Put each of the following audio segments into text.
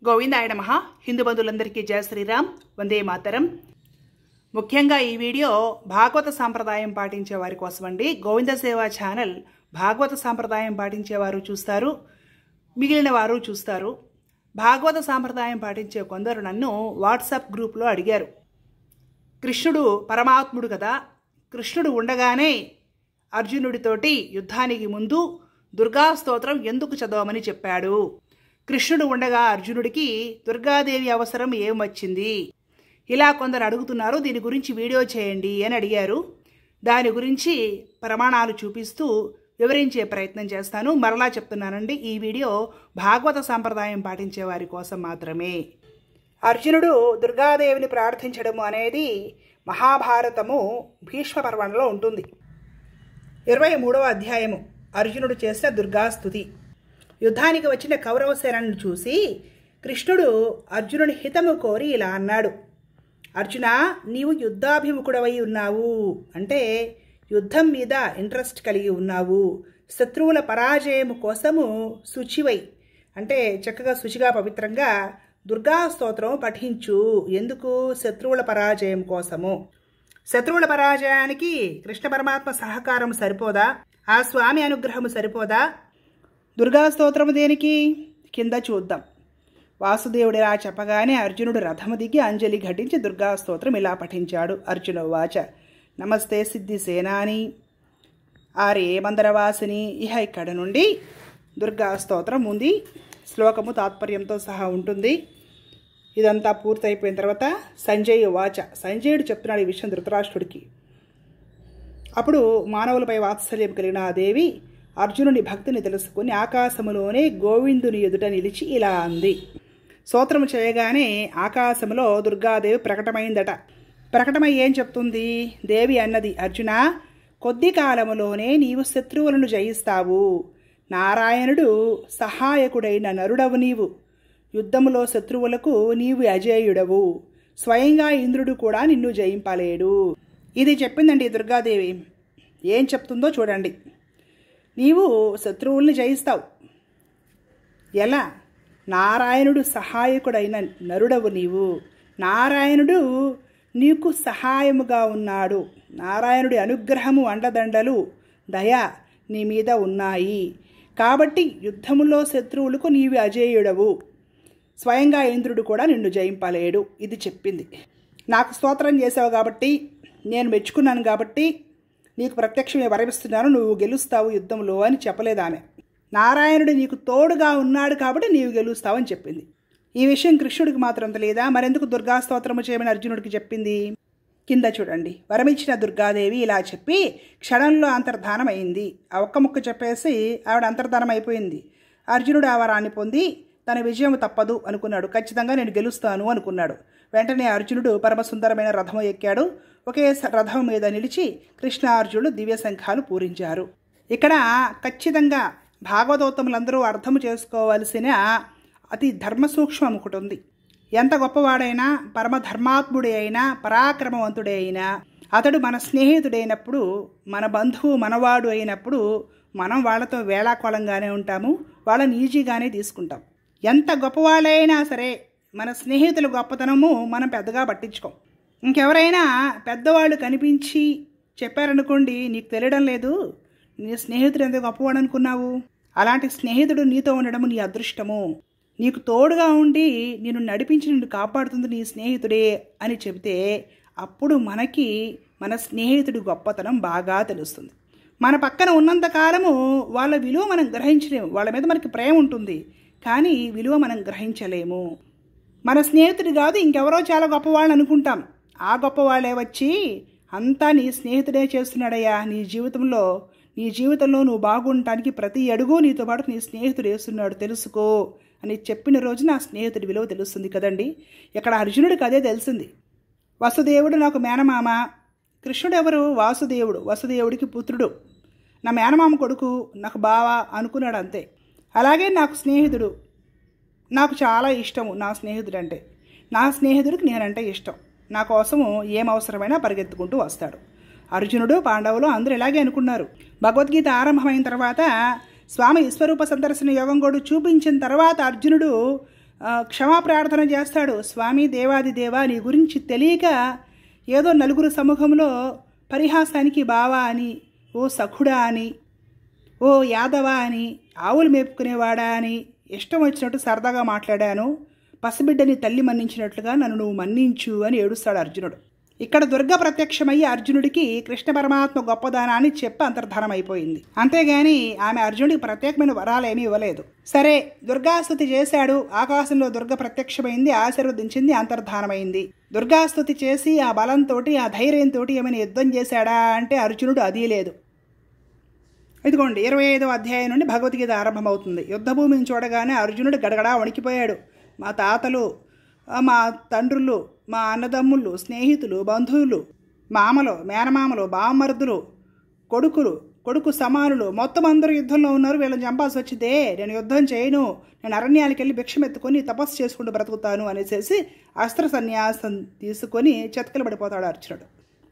గోవిందాయ నమః. హిందూ బంధువులందరికీ జయ శ్రీరామ్, వందే మాతరం. ముఖ్యంగా ఈ వీడియో భాగవత సాంప్రదాయం పాటించే వారి కోసం అండి. గోవింద సేవా ఛానల్ భాగవత సాంప్రదాయం పాటించేవారు చూస్తారు, మిగిలిన వారు చూస్తారు. భాగవత సాంప్రదాయం పాటించే కొందరు నన్ను వాట్సాప్ గ్రూప్లో అడిగారు, కృష్ణుడు పరమాత్ముడు కదా, కృష్ణుడు ఉండగానే అర్జునుడితోటి యుద్ధానికి ముందు దుర్గా స్తోత్రం ఎందుకు చదవమని చెప్పాడు? కృష్ణుడు ఉండగా అర్జునుడికి దుర్గాదేవి అవసరం ఏం వచ్చింది? ఇలా కొందరు అడుగుతున్నారు, దీని గురించి వీడియో చేయండి అని అడిగారు. దాని గురించి ప్రమాణాలు చూపిస్తూ వివరించే ప్రయత్నం చేస్తాను. మరలా చెప్తున్నానండి, ఈ వీడియో భాగవత సాంప్రదాయం పాటించే వారి కోసం మాత్రమే. అర్జునుడు దుర్గాదేవిని ప్రార్థించడము అనేది మహాభారతము భీష్మ పర్వంలో ఉంటుంది. 23వ అధ్యాయము అర్జునుడు చేసిన దుర్గాస్తుతి. యుద్ధానికి వచ్చిన కౌరవ సేనను చూసి కృష్ణుడు అర్జునుని హితము కోరి ఇలా అన్నాడు, అర్జున, నీవు యుద్ధాభిముఖుడవై ఉన్నావు, అంటే యుద్ధం మీద ఇంట్రెస్ట్ కలిగి ఉన్నావు. శత్రువుల పరాజయము కోసము శుచివై, అంటే చక్కగా శుచిగా పవిత్రంగా దుర్గా స్తోత్రం పఠించు. ఎందుకు? శత్రువుల పరాజయం కోసము. శత్రువుల పరాజయానికి కృష్ణ పరమాత్మ సహకారం సరిపోదా? ఆ స్వామి అనుగ్రహము సరిపోదా? దుర్గా స్తోత్రము దేనికి? కింద చూద్దాం. వాసుదేవుడు ఇలా చెప్పగానే అర్జునుడు రథము దిగి అంజలి ఘటించి దుర్గా స్తోత్రం ఇలా పఠించాడు. అర్జున వాచ, నమస్తే సిద్ధి సేనాని ఆరే మందరవాసిని. ఇహ ఇక్కడ నుండి దుర్గా స్తోత్రం ఉంది. శ్లోకము తాత్పర్యంతో సహా ఉంటుంది. ఇదంతా పూర్తయిపోయిన తర్వాత సంజయ్ వాచ, సంజయుడు చెప్తున్నాడు ఈ విషయం ధృతరాష్ట్రుడికి. అప్పుడు మానవులపై వాత్సల్యం కలిగిన ఆ దేవి అర్జునుని భక్తిని తెలుసుకుని ఆకాశములోనే గోవిందుని ఎదుట నిలిచి ఇలా అంది. స్తోత్రము చేయగానే ఆకాశములో దుర్గాదేవి ప్రకటమైందట. ప్రకటమై ఏం చెప్తుంది? దేవి అన్నది, అర్జున, కొద్ది కాలములోనే నీవు శత్రువులను జయిస్తావు. నారాయణుడు సహాయకుడైన నరుడవు నీవు. యుద్ధములో శత్రువులకు నీవు అజేయుడవు. స్వయంగా ఇంద్రుడు కూడా నిన్ను జయింపలేడు. ఇది చెప్పిందండి దుర్గాదేవి. ఏం చెప్తుందో చూడండి. నీవు శత్రువుల్ని జయిస్తావు. ఎలా? నారాయణుడు సహాయకుడైన నరుడవు నీవు. నారాయణుడు నీకు సహాయముగా ఉన్నాడు. నారాయణుడి అనుగ్రహము, అండదండలు, దయ నీ మీద ఉన్నాయి. కాబట్టి యుద్ధములో శత్రువులకు నీవు అజేయుడవు. స్వయంగా ఇంద్రుడు కూడా నిన్ను జయింపలేడు. ఇది చెప్పింది. నాకు స్తోత్రం చేసావు కాబట్టి, నేను మెచ్చుకున్నాను కాబట్టి నీకు ప్రత్యక్షమే వరమిస్తున్నాను, నువ్వు గెలుస్తావు యుద్ధంలో అని చెప్పలేదు ఆమె. నారాయణుడు నీకు తోడుగా ఉన్నాడు కాబట్టి నీవు గెలుస్తావు అని చెప్పింది. ఈ విషయం కృష్ణుడికి మాత్రం తెలియదా? మరెందుకు దుర్గా స్తోత్రము చేయమని అర్జునుడికి చెప్పింది? కింద చూడండి. వరమిచ్చిన దుర్గాదేవి ఇలా చెప్పి క్షణంలో అంతర్ధానం అయింది. ఆ ఒక్క ముక్క చెప్పేసి ఆవిడ అంతర్ధానం అయిపోయింది. అర్జునుడు ఆ వరాన్ని పొంది తన విజయం తప్పదు అనుకున్నాడు. ఖచ్చితంగా నేను గెలుస్తాను అనుకున్నాడు. వెంటనే అర్జునుడు పరమసుందరమైన రథము ఎక్కాడు. ఒకే రథం మీద నిలిచి కృష్ణార్జునుడు దివ్య శంఖాలు పూరించారు. ఇక్కడ ఖచ్చితంగా భాగవతోత్తములందరూ అర్థం చేసుకోవాల్సిన అతి ధర్మ సూక్ష్మం ఒకటి ఉంది. ఎంత గొప్పవాడైనా, పరమధర్మాత్ముడే అయినా, పరాక్రమవంతుడే అయినా, అతడు మన స్నేహితుడైనప్పుడు, మన బంధువు మనవాడు అయినప్పుడు మనం వాళ్ళతో వేళాకోళంగానే ఉంటాము, వాళ్ళని ఈజీగానే తీసుకుంటాం. ఎంత గొప్పవాళ్ళైనా సరే మన స్నేహితుల గొప్పతనము మనం పెద్దగా పట్టించుకోం. ఇంకెవరైనా పెద్దవాళ్ళు కనిపించి చెప్పారనుకోండి, నీకు తెలియడం లేదు, నీ స్నేహితుడు ఎంత గొప్పవాడు అనుకున్నావు, అలాంటి స్నేహితుడు నీతో ఉండడం నీ అదృష్టము, నీకు తోడుగా ఉండి నిన్ను నడిపించి నిన్ను కాపాడుతుంది నీ స్నేహితుడే అని చెబితే అప్పుడు మనకి మన స్నేహితుడి గొప్పతనం బాగా తెలుస్తుంది. మన పక్కన ఉన్నంత కాలము వాళ్ళ విలువ మనం గ్రహించలేము. వాళ్ళ మీద మనకి ప్రేమ ఉంటుంది, కానీ విలువ మనం గ్రహించలేము. మన స్నేహితుడు కాదు ఇంకెవరో చాలా గొప్పవాళ్ళు అనుకుంటాం. ఆ గొప్పవాళ్ళే వచ్చి అంతా నీ స్నేహితుడే చేస్తున్నాడయ్యా, నీ జీవితంలో నువ్వు బాగుండటానికి ప్రతి అడుగు నీతో పాటు నీ స్నేహితుడు వేస్తున్నాడు, తెలుసుకో అని చెప్పిన రోజు నా స్నేహితుడి విలువ తెలుస్తుంది కదండి. ఇక్కడ అర్జునుడికి అదే తెలిసింది. వసుదేవుడు నాకు మేనమామ. కృష్ణుడు ఎవరు? వాసుదేవుడు. వసుదేవుడికి పుత్రుడు. నా మేనమామ కొడుకు, నాకు బావ అనుకున్నాడు అంతే. అలాగే నాకు స్నేహితుడు, నాకు చాలా ఇష్టము నా స్నేహితుడు అంటే. నా స్నేహితుడికి నేనంటే ఇష్టం. నా కోసము ఏం అవసరమైనా పరిగెత్తుకుంటూ వస్తాడు. అర్జునుడు, పాండవులు అందరూ ఇలాగే అనుకున్నారు. భగవద్గీత ఆరంభమైన తర్వాత స్వామి విశ్వరూప సందర్శన యోగం కూడా చూపించిన తర్వాత అర్జునుడు క్షమాప్రార్థన చేస్తాడు. స్వామి దేవాది దేవా, నీ గురించి తెలియక ఏదో నలుగురు సమూహంలో పరిహాసానికి బావా అని, ఓ సఖుడా అని, ఓ యాదవా అని, ఆవులు మేపుకునేవాడా అని ఇష్టం వచ్చినట్టు సరదాగా మాట్లాడాను. పసిబిడ్డని తల్లి మన్నించినట్లుగా నన్ను నువ్వు మన్నించు అని ఏడుస్తాడు అర్జునుడు. ఇక్కడ దుర్గ ప్రత్యక్షమయ్యి అర్జునుడికి కృష్ణ పరమాత్మ గొప్పదానాన్ని చెప్పి అంతర్ధానమైపోయింది. అంతేగాని ఆమె అర్జునుడికి ప్రత్యేకమైన వరాలేమీ ఇవ్వలేదు. సరే, దుర్గాస్తుతి చేశాడు. ఆకాశంలో దుర్గ ప్రత్యక్షమైంది, ఆశీర్వదించింది, అంతర్ధానమైంది. దుర్గాస్తుతి చేసి ఆ బలంతో ఆ ధైర్యంతో ఏమైనా యుద్ధం చేశాడా అంటే అర్జునుడు అదీ లేదు. ఇదిగోండి 25వ అధ్యాయం నుండి భగవద్గీత ఆరంభమవుతుంది. యుద్ధభూమిని చూడగానే అర్జునుడు గడగడా వణికిపోయాడు. మా తాతలు, మా తండ్రులు, మా అన్నదమ్ముళ్ళు, స్నేహితులు, బంధువులు, మామలు, మేనమామలు, బామ్మర్దులు, కొడుకు సమానులు మొత్తం అందరూ యుద్ధంలో ఉన్నారు. వీళ్ళని చంపాల్సి వచ్చితే నేను యుద్ధం చేయను, నేను అరణ్యానికి వెళ్ళి భిక్షమెత్తుకొని తపస్సు చేసుకుంటూ బ్రతుకుతాను అనేసి అస్త్ర సన్యాసం తీసుకొని చతికిల పడిపోతాడు అర్జునుడు.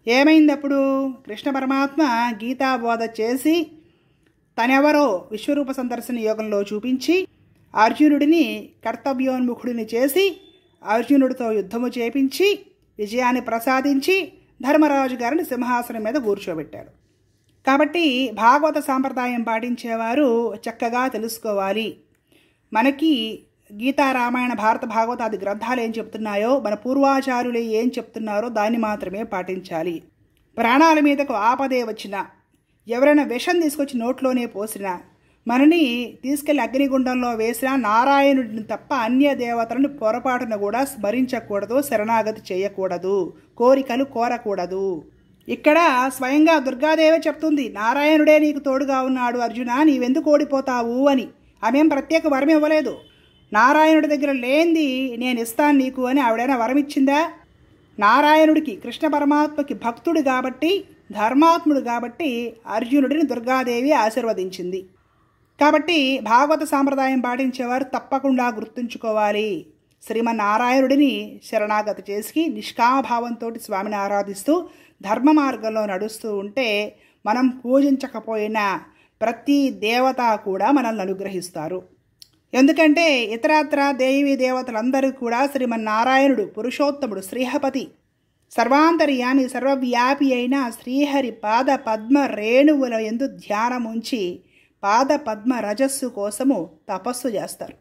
ఏమైంది అప్పుడు? కృష్ణ పరమాత్మ గీతాబోధ చేసి తనెవరో విశ్వరూప సందర్శన యోగంలో చూపించి అర్జునుడిని కర్తవ్యోన్ముఖుడిని చేసి అర్జునుడితో యుద్ధము చేపించి విజయాన్ని ప్రసాదించి ధర్మరాజు గారిని సింహాసనం మీద కూర్చోబెట్టాడు. కాబట్టి భాగవత సాంప్రదాయం పాటించేవారు చక్కగా తెలుసుకోవాలి. మనకి గీతా, రామాయణ, భారత, భాగవతాది గ్రంథాలు ఏం చెప్తున్నాయో, మన పూర్వాచారులు ఏం చెప్తున్నారో దాన్ని మాత్రమే పాటించాలి. ప్రాణాల మీదకు ఆపదే వచ్చినా, ఎవరైనా విషం తీసుకొచ్చి నోట్లోనే పోసినా, మనని తీసుకెళ్లి అగ్నిగుండంలో వేసినా నారాయణుడిని తప్ప అన్య దేవతలను పొరపాటున కూడా స్మరించకూడదు, శరణాగతి చేయకూడదు, కోరికలు కోరకూడదు. ఇక్కడ స్వయంగా దుర్గాదేవి చెప్తుంది, నారాయణుడే నీకు తోడుగా ఉన్నాడు అర్జున, నీవెందుకు ఓడిపోతావు అని. ఆమెం ప్రత్యేక వరం ఇవ్వలేదు. నారాయణుడి దగ్గర లేనిది నేను ఇస్తాను నీకు అని ఆవిడైనా వరం ఇచ్చిందా? నారాయణుడికి, కృష్ణ పరమాత్మకి భక్తుడు కాబట్టి, ధర్మాత్ముడు కాబట్టి అర్జునుడిని దుర్గాదేవి ఆశీర్వదించింది. కాబట్టి భాగవత సాంప్రదాయం పాటించేవారు తప్పకుండా గుర్తుంచుకోవాలి. శ్రీమన్నారాయణుడిని శరణాగతి చేసి నిష్కామభావంతో స్వామిని ఆరాధిస్తూ ధర్మ మార్గంలో నడుస్తూ ఉంటే మనం పూజించకపోయినా ప్రతి దేవత కూడా మనల్ని అనుగ్రహిస్తారు. ఎందుకంటే ఇతరత్ర దేవీ దేవతలందరూ కూడా శ్రీమన్నారాయణుడు, పురుషోత్తముడు, శ్రీహపతి, సర్వాంతర్యామి, సర్వవ్యాపి అయిన శ్రీహరి పాద పద్మ రేణువుల యందు ధ్యానముంచి పాద పద్మ రజస్సు కోసము తపస్సు చేస్తారు.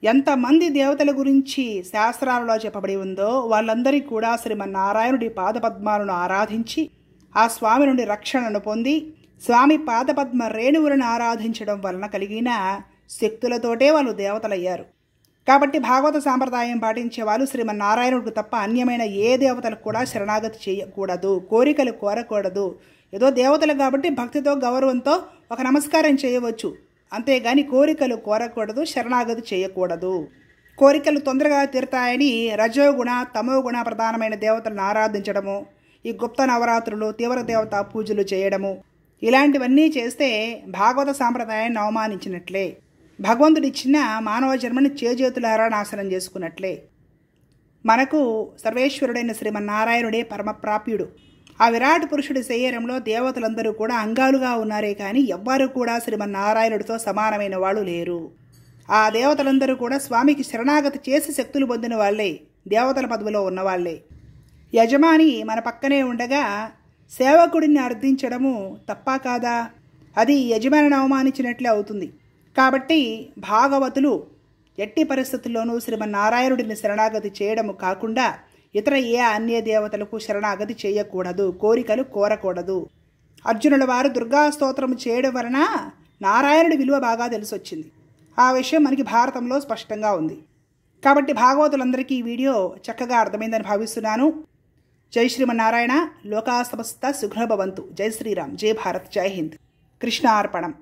ఎంతమంది దేవతల గురించి శాస్త్రాలలో చెప్పబడి ఉందో వాళ్ళందరికీ కూడా శ్రీమన్నారాయణుడి పాదపద్మాలను ఆరాధించి ఆ స్వామి నుండి రక్షణను పొంది స్వామి పాదపద్మ రేణువులను ఆరాధించడం వలన కలిగిన శక్తులతోటే వాళ్ళు దేవతలయ్యారు. కాబట్టి భాగవత సాంప్రదాయం పాటించే వాళ్ళు శ్రీమన్నారాయణుడికి తప్ప అన్యమైన ఏ దేవతలకు కూడా శరణాగతి చేయకూడదు, కోరికలు కోరకూడదు. ఏదో దేవతలు కాబట్టి భక్తితో గౌరవంతో ఒక నమస్కారం చేయవచ్చు, అంతేగాని కోరికలు కోరకూడదు, శరణాగతి చేయకూడదు. కోరికలు తొందరగా తీరుతాయని రజోగుణ, తమోగుణ ప్రధానమైన దేవతలను ఆరాధించడము, ఈ గుప్త నవరాత్రులు, తీవ్ర దేవతా పూజలు చేయడము, ఇలాంటివన్నీ చేస్తే భాగవత సాంప్రదాయాన్ని అవమానించినట్లే, భగవంతుడిచ్చిన మానవ జన్మని చేజేతులారా నాశనం చేసుకున్నట్లే. మనకు సర్వేశ్వరుడైన శ్రీమన్నారాయణుడే పరమప్రాప్యుడు. ఆ విరాట్ పురుషుడి శరీరంలో దేవతలందరూ కూడా అంగాలుగా ఉన్నారే కానీ ఎవ్వరూ కూడా శ్రీమన్నారాయణుడితో సమానమైన వాళ్ళు లేరు. ఆ దేవతలందరూ కూడా స్వామికి శరణాగతి చేసి శక్తులు పొందిన వాళ్లే, దేవతల పదవిలో ఉన్నవాళ్లే. యజమాని మన పక్కనే ఉండగా సేవకుడిని అర్థించడము తప్పా కాదా? అది యజమానిని అవమానించినట్లే అవుతుంది. కాబట్టి భాగవతులు ఎట్టి పరిస్థితుల్లోనూ శ్రీమన్నారాయణుడిని శరణాగతి చేయడము కాకుండా ఇతర ఏ అన్య దేవతలకు శరణాగతి చేయకూడదు, కోరికలు కోరకూడదు. అర్జునుల వారు దుర్గా స్తోత్రం చేయడం వలన నారాయణుడి విలువ బాగా తెలిసొచ్చింది. ఆ విషయం మనకి భారతంలో స్పష్టంగా ఉంది. కాబట్టి భాగవతులందరికీ ఈ వీడియో చక్కగా అర్థమైందని భావిస్తున్నాను. జై శ్రీమన్నారాయణ. లోకా సమస్త సుఖభవంతు. జై శ్రీరామ్. జై భారత్. జై హింద్. కృష్ణార్పణం.